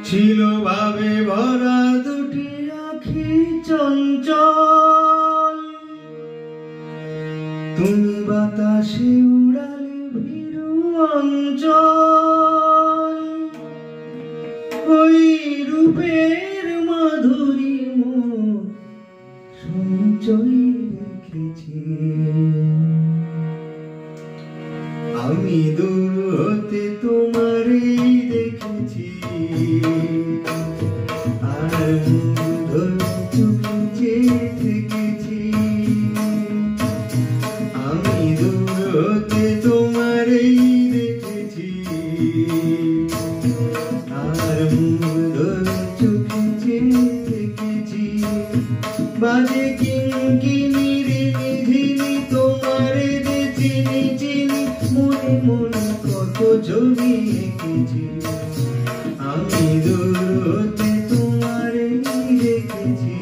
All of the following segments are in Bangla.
ছিল ভাবে ভরা দুটি আঁখি চঞ্চল, তুমি বাতাসে উড়ালে ভীরু অঞ্চল। ওই রূপের মাধুরী সঞ্চয় রেখেছি, আমি দূর হতে তোমারই দেখেছি। আর চোখে থেকেছি, আমি দূর হতে তোমারই দেখেছি। আর চোখে থেকেছি, বাজে কিঙ্কিনির নিধিনি তোমারে যে চিনি চিনি, মনে মনে কত ছবি এঁকেছি। আমি দূর হতে তোমারে দেখেছি,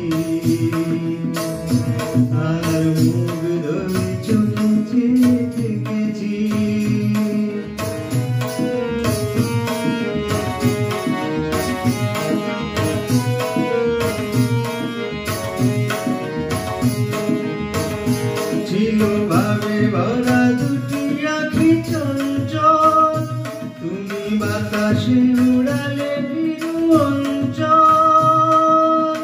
আর মুগ্ধ চোখে থেকেছি। ছিল ভাবে ভরা দুটি আঁখি চঞ্চল, তুমি বাতাসে উড়ালে ভীরু অঞ্চল।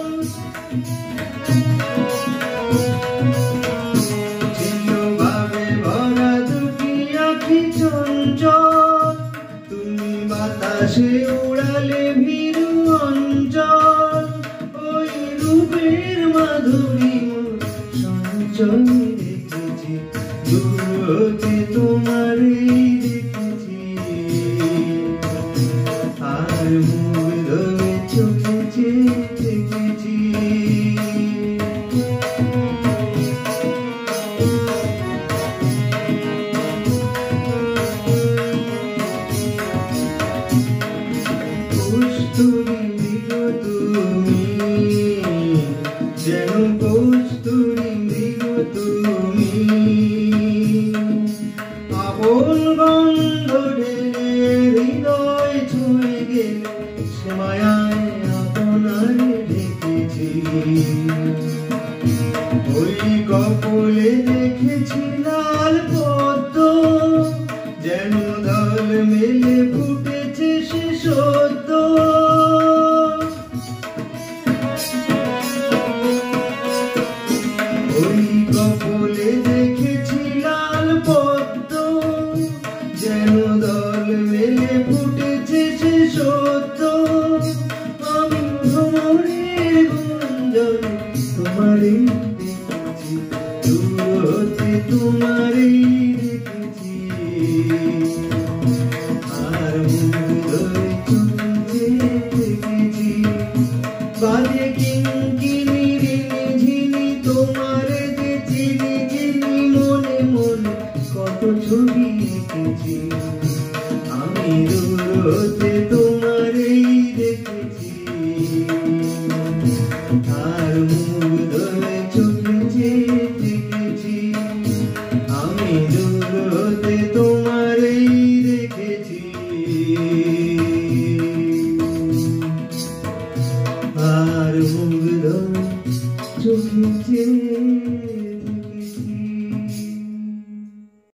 ছিল ভাবে ভরা দুটি আঁখি চঞ্চল, তুমি বাতাসে উড়ালে ভীরু অঞ্চল। ওই রূপের মাধুরী সঞ্চয় রেখেছি, দূর হতে তোমারই দেখেছি। আর মুগ্ধ চোখে থেকেছি। কস্তুরী মৃগ তুমি, যেন কস্তুরী মৃগ তুমি, আপন গন্ধ ঢেলে হৃদয় ছুঁয়ে গেলে, সে মায়ায় আপনার ঢেকেছি। ওই কপলে দেখেছি লাল পদ্ম, যেন দল মেলে ফুটেছে সে সদ্য। ওই কপলে দেখেছি লাল পদ্ম, যেন দল মেলে ফুটেছে সে সদ্য। আমি ভ্রমণের গুঞ্জনে তোমারই দেখেছি, দূর হতে তোমারই দেখেছি। আর মুগ্ধ চোখে থেকেছি, বাজে কিঙ্কিনির নিঝিনি তোমারে যে চিনি চিনি, মনে মনে কত ছবি এঁকেছি। আমি দূর হতে